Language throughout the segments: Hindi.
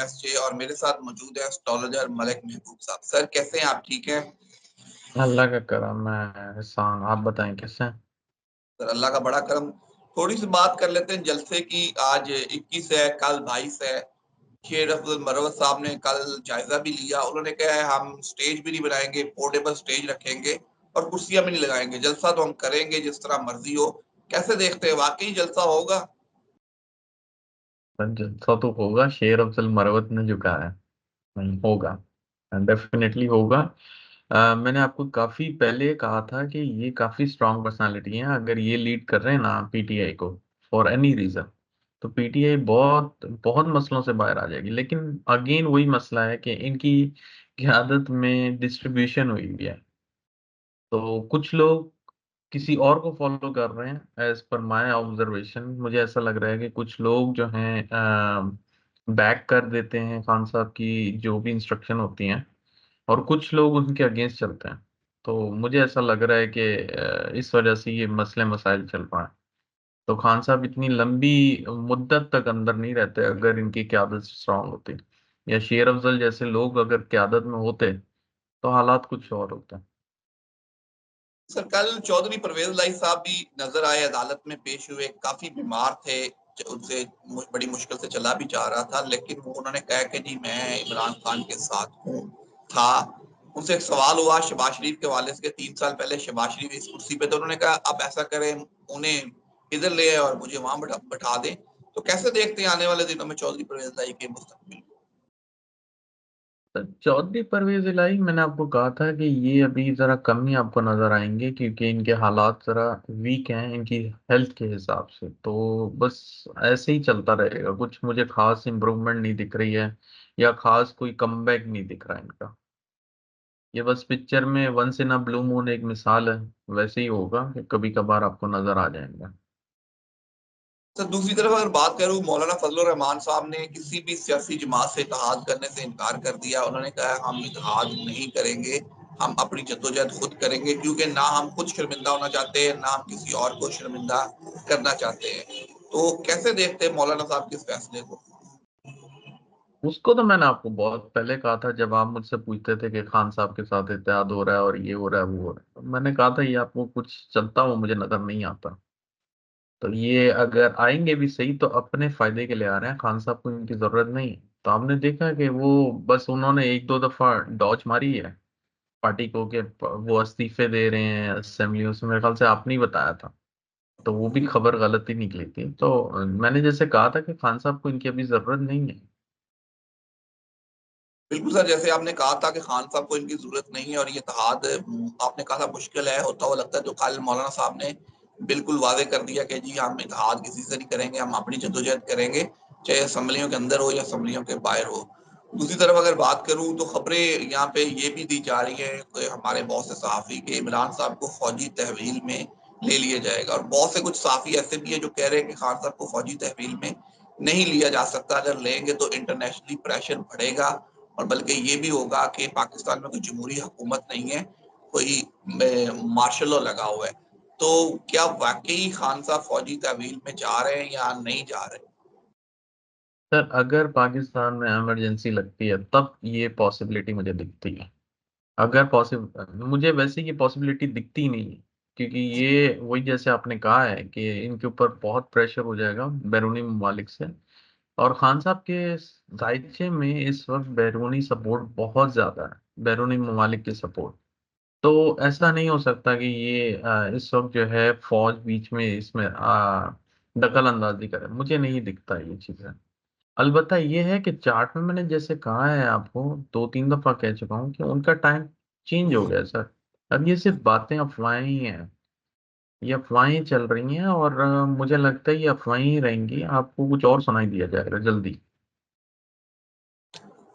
MSJ और मेरे साथ मौजूद है एस्ट्रोलॉजर मलिक महबूब साहब। सर कैसे हैं आप? ठीक हैं? अल्लाह का करम है एहसान। आप बताएं कैसे हैं? सर अल्लाह का बड़ा करम। थोड़ी सी बात कर लेते हैं जलसे की। आज 21 है, कल 22 है। शेर अफजल मरवत साहब ने कल जायजा भी लिया। उन्होंने कहा है हम स्टेज भी नहीं बनाएंगे, पोर्टेबल स्टेज रखेंगे और कुर्सियां भी नहीं लगाएंगे, जलसा तो हम करेंगे जिस तरह मर्जी हो। कैसे देखते हैं, वाकई जलसा होगा? जलसा तो होगा, शेर अफजल मरवत ने जो कहा है। नहीं होगा, डेफिनेटली होगा। मैंने आपको काफी पहले कहा था कि ये काफी स्ट्रांग पर्सनालिटी है। अगर ये लीड कर रहे हैं ना पीटीआई को फॉर एनी रीजन, तो पीटीआई बहुत बहुत मसलों से बाहर आ जाएगी। लेकिन अगेन वही मसला है कि इनकी क़यादत में डिस्ट्रीब्यूशन हुई हुई है। तो कुछ लोग किसी और को फॉलो कर रहे हैं। एज पर माय ऑब्जर्वेशन मुझे ऐसा लग रहा है कि कुछ लोग जो हैं बैक कर देते हैं खान साहब की जो भी इंस्ट्रक्शन होती हैं, और कुछ लोग उनके अगेंस्ट चलते हैं। तो मुझे ऐसा लग रहा है कि इस वजह से ये मसले मसाइल चल रहा है। तो खान साहब इतनी लंबी मुद्दत तक अंदर नहीं रहते अगर इनकी क़यादत स्ट्रांग होती, या शेर अफजल जैसे लोग अगर क़यादत में होते तो हालात कुछ और होते। सर कल चौधरी परवेज लाई साहब भी नजर आए, अदालत में पेश हुए। काफी बीमार थे, उनसे बड़ी मुश्किल से चला भी जा रहा था, लेकिन वो उन्होंने कहा कि जी मैं इमरान खान के साथ हूँ था। उनसे एक सवाल हुआ शहबाज शरीफ के वाले से, 3 साल पहले शहबाज शरीफ इस कुर्सी पे, तो उन्होंने कहा अब ऐसा करें, उन्हें इधर ले आए और मुझे वहां बैठा दें। तो कैसे देखते हैं आने वाले दिनों में चौधरी परवेज लाई के मुस्तकबिल? तो चौधरी परवेज इलाही, मैंने आपको कहा था कि ये अभी जरा कम ही आपको नजर आएंगे क्योंकि इनके हालात जरा वीक हैं इनकी हेल्थ के हिसाब से। तो बस ऐसे ही चलता रहेगा, कुछ मुझे खास इम्प्रूवमेंट नहीं दिख रही है, या खास कोई कमबैक नहीं दिख रहा है इनका। ये बस पिक्चर में once in a blue moon एक मिसाल है, वैसे ही होगा कि कभी कभार आपको नजर आ जाएंगे। सर दूसरी तरफ अगर बात करूं, मौलाना फजलुर रहमान साहब ने किसी भी सियासी जमात से इत्तेहाद करने से इनकार कर दिया। उन्होंने कहा हम इत्तेहाद नहीं करेंगे, हम अपनी जद्दोजहद खुद करेंगे, क्योंकि ना हम खुद शर्मिंदा होना चाहते हैं, ना हम किसी और को शर्मिंदा करना चाहते हैं। तो कैसे देखते हैं मौलाना साहब के इस फैसले को? उसको तो मैंने आपको बहुत पहले कहा था, जब आप मुझसे पूछते थे कि खान साहब के साथ इत्तेहाद हो रहा है और ये हो रहा है वो हो रहा है, तो मैंने कहा था ये आपको कुछ चलता हुआ मुझे नजर नहीं आता। तो ये अगर आएंगे भी सही तो अपने फायदे के लिए आ रहे हैं, खान साहब को इनकी जरूरत नहीं है। तो आपने देखा कि वो बस उन्होंने एक दो दफा डॉज मारी है पार्टी को कि वो इस्तीफे दे रहे हैं असेंबलियों से। मेरे ख्याल से आपने ही बताया था, तो वो भी खबर गलत ही निकली थी। तो मैंने जैसे कहा था कि खान साहब को इनकी अभी जरूरत नहीं है। बिल्कुल सर, जैसे आपने कहा था कि खान साहब को इनकी जरूरत नहीं है और ये इत्तेहाद आपने कहा था मुश्किल है होता हुआ लगता है, तो कल मौलाना साहब ने बिल्कुल वादे कर दिया कि जी हम इत्तेहाद किसी से नहीं करेंगे, हम अपनी जद्दोजहद करेंगे, चाहे असम्बलियों के अंदर हो या असम्बलियों के बाहर हो। दूसरी तरफ अगर बात करूं तो खबरें यहाँ पे ये भी दी जा रही है कि हमारे बहुत से सहाफ़ी के इमरान साहब को फौजी तहवील में ले लिया जाएगा, और बहुत से कुछ सहाफ़ी ऐसे भी है जो कह रहे हैं कि खान साहब को फौजी तहवील में नहीं लिया जा सकता। अगर लेंगे तो इंटरनेशनली प्रेशर बढ़ेगा, और बल्कि ये भी होगा कि पाकिस्तान में कोई जमहूरी हुकूमत नहीं है, कोई मार्शल लॉ लगा हुआ है। तो क्या वाकई खान साहब फौजी तहवील में जा रहे हैं या नहीं जा रहे? सर अगर पाकिस्तान में इमरजेंसी लगती है तब ये पॉसिबिलिटी मुझे दिखती है। अगर पॉसिबल, मुझे वैसे ये पॉसिबिलिटी दिखती ही नहीं है, क्योंकि ये वही जैसे आपने कहा है कि इनके ऊपर बहुत प्रेशर हो जाएगा बैरूनी ममालिक से। और खान साहब के दायचे में इस वक्त बैरूनी सपोर्ट बहुत ज्यादा है, बैरूनी ममालिक की सपोर्ट। तो ऐसा नहीं हो सकता कि ये इस वक्त जो है फौज बीच में इसमें दखल अंदाजी करे। मुझे नहीं दिखता ये चीजें। अलबत्ता ये है कि चार्ट में मैंने जैसे कहा है आपको, दो तीन दफा कह चुका हूँ कि उनका टाइम चेंज हो गया सर। अब ये सिर्फ बातें अफवाहें ही हैं, ये अफवाहें चल रही हैं, और मुझे लगता है ये अफवाहें ही रहेंगी, आपको कुछ और सुनाई दिया जाएगा जल्दी।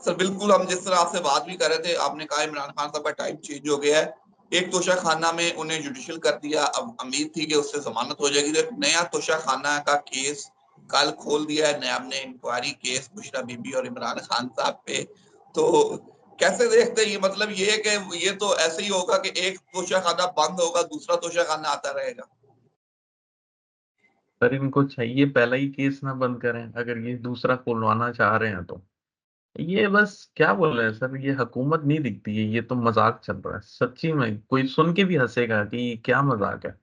सर बिल्कुल, हम जिस तरह आपसे बात भी कर रहे थे, आपने कहा इमरान खान साहब का टाइम चेंज हो गया है। एक तोशाखाना में उन्हें जुडिशियल कर दिया, अब उम्मीद थी कि उससे जमानत हो जाएगी, तो एक नया तोशाखाना का केस कल खोल दिया है नैब ने, इंक्वायरी केस बुशरा बीबी और इमरान खान साहब पे। तो कैसे देखते हैं ये? मतलब ये है कि ये तो ऐसे ही होगा कि एक तोशाखाना बंद होगा, दूसरा तोशाखाना आता रहेगा। पर इनको चाहिए पहला ही केस ना बंद करें अगर ये दूसरा खुलवाना चाह रहे हैं तो। ये बस क्या बोल रहे हैं सर, ये हुकूमत नहीं दिखती है, ये तो मजाक चल रहा है सच्ची में, कोई सुन के भी हंसेगा कि ये क्या मजाक है।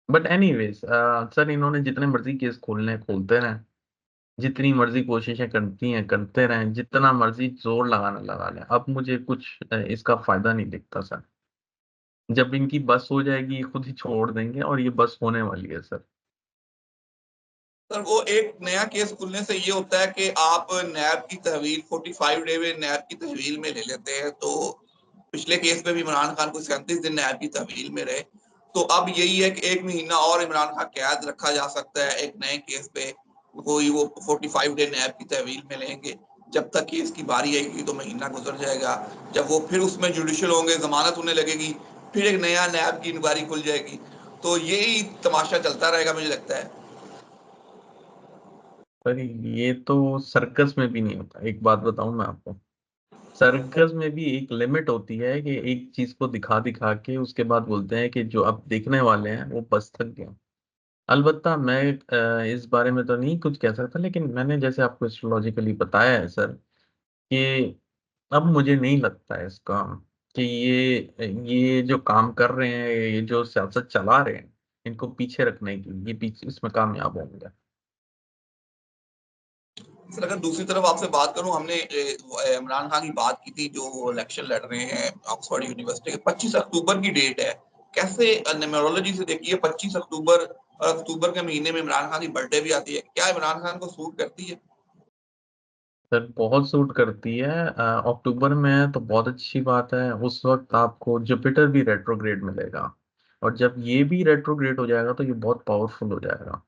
बट एनीवेज सर, इन्होंने जितने मर्जी केस खोलने हैं, खोलते रहें, जितनी मर्जी कोशिशें करती हैं करते रहें, जितना मर्जी जोर लगाने लगा लें, अब मुझे कुछ इसका फायदा नहीं दिखता सर। जब इनकी बस हो जाएगी ये खुद ही छोड़ देंगे, और ये बस होने वाली है सर। सर वो एक नया केस खुलने से ये होता है कि आप नैब की तहवील 45 डे में नैब की तहवील में ले लेते हैं। तो पिछले केस में भी इमरान खान को 37 दिन नैब की तहवील में रहे। तो अब यही है कि 1 महीना और इमरान खान कैद रखा जा सकता है एक नए केस पे। कोई वो 45 डे नैब की तहवील में लेंगे। जब तक केस की बारी आएगी तो महीना गुजर जाएगा। जब वो फिर उसमें जुडिशियल होंगे, जमानत होने लगेगी, फिर एक नया नैब की इंक्वायरी खुल जाएगी। तो यही तमाशा चलता रहेगा मुझे लगता है। पर ये तो सर्कस में भी नहीं होता, एक बात बताऊं मैं आपको, सर्कस में भी एक लिमिट होती है कि एक चीज को दिखा दिखा के उसके बाद बोलते हैं कि जो अब देखने वाले हैं वो बस थक गए। अलबत्ता मैं इस बारे में तो नहीं कुछ कह सकता, लेकिन मैंने जैसे आपको एस्ट्रोलॉजिकली बताया है सर, कि अब मुझे नहीं लगता है इसका कि ये जो काम कर रहे हैं, ये जो सियासत चला रहे हैं, इनको पीछे रखने की, ये पीछे इसमें कामयाब होंगे। सर अगर दूसरी तरफ आपसे बात करूं, हमने इमरान खान की बात की थी जो इलेक्शन लड़ रहे हैं ऑक्सफोर्ड यूनिवर्सिटी के। 25 अक्टूबर की डेट है। कैसे न्यूमरोलॉजी से देखिए 25 अक्टूबर और अक्टूबर के महीने में इमरान खान की बर्थडे भी आती है, क्या इमरान खान को सूट करती है? सर बहुत सूट करती है, अक्टूबर में है तो बहुत अच्छी बात है, उस वक्त आपको जुपिटर भी रेट्रोग्रेड मिलेगा, और जब ये भी रेट्रोग्रेड हो जाएगा तो ये बहुत पावरफुल हो जाएगा।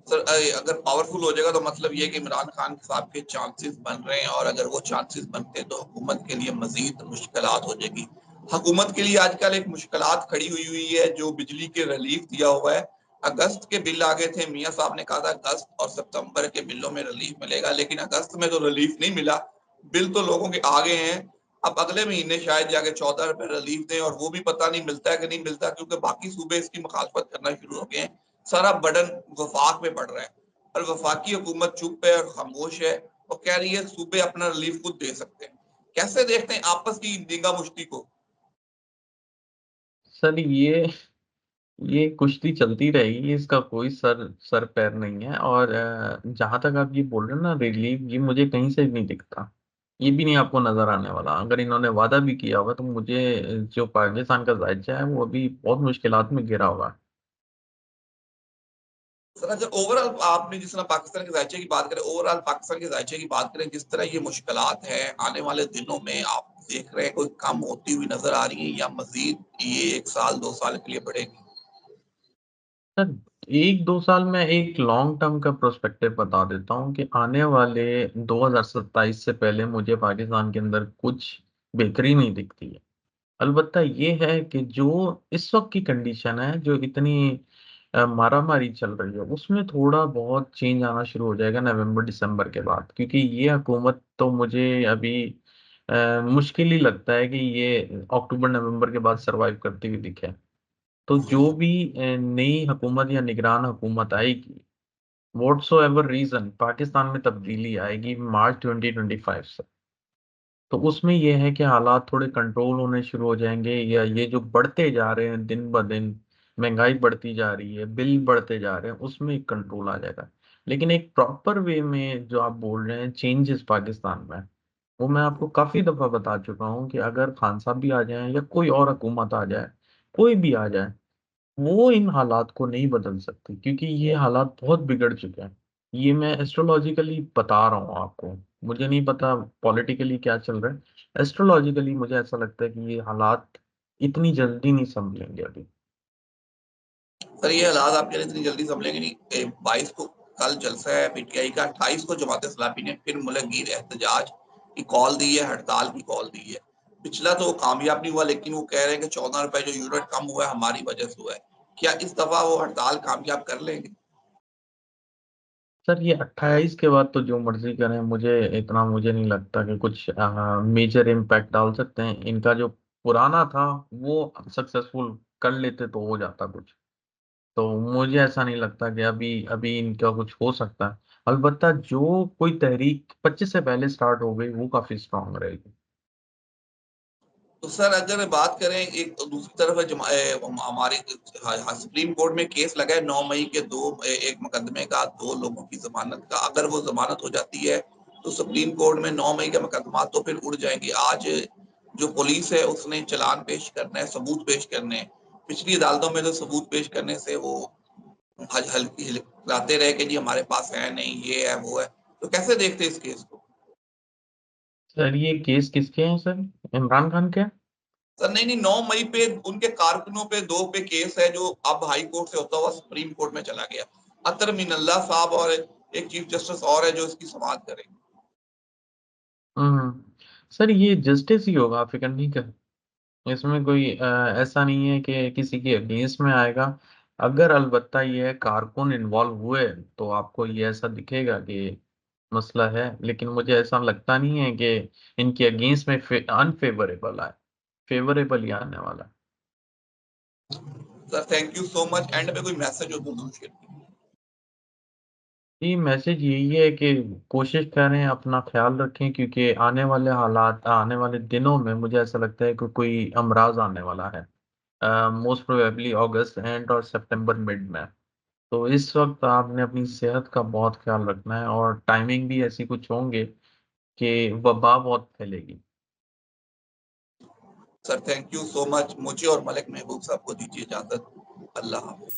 सर अगर पावरफुल हो जाएगा तो मतलब ये कि इमरान खान साहब के चांसेस बन रहे हैं, और अगर वो चांसेस बनते हैं तो हुकूमत के लिए मजीद मुश्किलात हो जाएगी। हुकूमत के लिए आजकल एक मुश्किलात खड़ी हुई हुई है, जो बिजली के रिलीफ दिया हुआ है। अगस्त के बिल आ गए थे, मियाँ साहब ने कहा था अगस्त और सितंबर के बिलों में रिलीफ मिलेगा, लेकिन अगस्त में तो रिलीफ नहीं मिला। बिल तो लोगों के आ गए हैं। अब अगले महीने शायद जाके 14 रुपए रिलीफ दें, और वो भी पता नहीं मिलता है कि नहीं मिलता, क्योंकि बाकी सूबे इसकी मुखालफत करना शुरू हो गए हैं। सारा बर्डन वफाक पे पड़ रहा है, और वफाकी हुकूमत चुप है और खामोश है, और कह रही है सूबे अपना रिलीफ खुद दे सकते हैं। कैसे देखते हैं आपस की दींगा मुश्ती को? सर ये कुश्ती चलती रहेगी, इसका कोई सर सर पैर नहीं है, और जहां तक आप ये बोल रहे हैं ना रिलीफ, ये मुझे कहीं से नहीं दिखता, ये भी नहीं आपको नजर आने वाला। अगर इन्होंने वादा भी किया होगा तो मुझे जो पाकिस्तान का जायजा है वो अभी बहुत मुश्किलात में घिरा हुआ है। सर अगर ओवरऑल आपने जिस तरह पाकिस्तान के जायचे की बात करें, ओवरऑल पाकिस्तान के जायचे की बात करें, जिस तरह ये मुश्किलात हैं, आने वाले दिनों में आप देख रहे हैं कोई कम होती हुई नजर आ रही है, या मजीद ये 1 साल 2 साल के लिए बढ़ेगी? सर 1-2 साल में एक लॉन्ग टर्म का प्रोस्पेक्टिव बता देता हूँ कि आने वाले 2027 से पहले मुझे पाकिस्तान के अंदर कुछ बेहतरी नहीं दिखती है। अलबत्ता ये है कि जो इस वक्त की कंडीशन है, जो इतनी मारामारी चल रही है, उसमें थोड़ा बहुत चेंज आना शुरू हो जाएगा नवंबर दिसंबर के बाद, क्योंकि ये हुकूमत तो मुझे अभी मुश्किल ही लगता है कि ये अक्टूबर नवंबर के बाद सरवाइव करती हुई दिखे। तो जो भी नई हुकूमत या निगरान हुकूमत आएगी, व्हाट्सो एवर रीजन, पाकिस्तान में तब्दीली आएगी मार्च 2025 से। तो उसमें यह है कि हालात थोड़े कंट्रोल होने शुरू हो जाएंगे, या ये जो बढ़ते जा रहे हैं दिन ब दिन, महंगाई बढ़ती जा रही है, बिल बढ़ते जा रहे हैं, उसमें एक कंट्रोल आ जाएगा। लेकिन एक प्रॉपर वे में जो आप बोल रहे हैं चेंजेस पाकिस्तान में, वो मैं आपको काफी दफा बता चुका हूँ कि अगर खान साहब भी आ जाए या कोई और हुकूमत आ जाए, कोई भी आ जाए, वो इन हालात को नहीं बदल सकती, क्योंकि ये हालात बहुत बिगड़ चुके हैं। ये मैं एस्ट्रोलॉजिकली बता रहा हूँ आपको, मुझे नहीं पता पॉलिटिकली क्या चल रहा है, एस्ट्रोलॉजिकली मुझे ऐसा लगता है कि ये हालात इतनी जल्दी नहीं संभलेंगे अभी। सर ये हालात आपके लिए इतनी जल्दी संभलेंगे नहीं। 22 को कल जलसा है पीटीआई का, 28 को जमात इस्लामी ने फिर मुल्कगीर एहतजाज की कॉल दी है, हड़ताल की कॉल दी है। पिछला तो कामयाब नहीं हुआ, लेकिन वो कह रहे हैं कि 14 रुपए जो यूनिट कम हुआ है हमारी वजह से हुआ है। क्या इस दफा वो हड़ताल कामयाब कर लेंगे? सर ये 28 के बाद तो जो मर्जी करें, मुझे नहीं लगता कि कुछ मेजर इम्पैक्ट डाल सकते हैं। इनका जो पुराना था वो सक्सेसफुल कर लेते तो हो जाता कुछ। तो मुझे ऐसा नहीं लगता कि अभी अभी इनका कुछ हो सकता है। अलबत्ता जो कोई तहरीक 25 से पहले स्टार्ट हो गई वो काफी स्ट्रांग रहेगी। तो सर अगर बात करें एक तो दूसरी तरफ हमारे सुप्रीम कोर्ट में केस लगा है 9 मई के एक मुकदमे का 2 लोगों की जमानत का। अगर वो जमानत हो जाती है तो सुप्रीम कोर्ट में 9 मई के मुकदमा तो फिर उड़ जाएंगे। आज जो पुलिस है उसने चालान पेश करना है, सबूत पेश करने हैं। पिछली अदालतों में तो सबूत पेश करने से वो हल्की हिलाते रहे कि जी हमारे पास है नहीं, ये है वो है। तो कैसे देखते हैं इस केस को? सर ये केस किसके हैं सर? इमरान खान के? सर नहीं नहीं, 9 मई पे उनके कारकुनों पे 2 पे केस है जो अब हाई कोर्ट से होता हुआ सुप्रीम कोर्ट में चला गया। अतर मिनल्ला साहब और एक चीफ जस्टिस और है जो इसकी समाअत करेंगे। हम्म। सर ये जस्टिस ही होगा, फिक्र नहीं कर। इसमें कोई ऐसा नहीं है कि किसी के अगेंस्ट में आएगा। अगर अलबत्ता ये कारकुन इन्वॉल्व हुए तो आपको ये ऐसा दिखेगा कि मसला है, लेकिन मुझे ऐसा लगता नहीं है कि इनके अगेंस्ट में अनफेवरेबल आए। फेवरेबल ही आने वाला है। Sir thank you so much. And पे कोई मैसेज हो तो शेयर कीजिए। ये मैसेज यही है कि कोशिश करें, अपना ख्याल रखें, क्योंकि आने वाले हालात, आने वाले दिनों में मुझे ऐसा लगता है कि कोई अमराज आने वाला है। मोस्ट प्रोबेबली अगस्त एंड और सितंबर मिड में। तो इस वक्त आपने अपनी सेहत का बहुत ख्याल रखना है, और टाइमिंग भी ऐसी कुछ होंगे कि वबा बहुत फैलेगी। Sir thank you so much. मुझे और मलिक महबूब साहब को दीजिए इजाजत। अल्लाह हाफिज।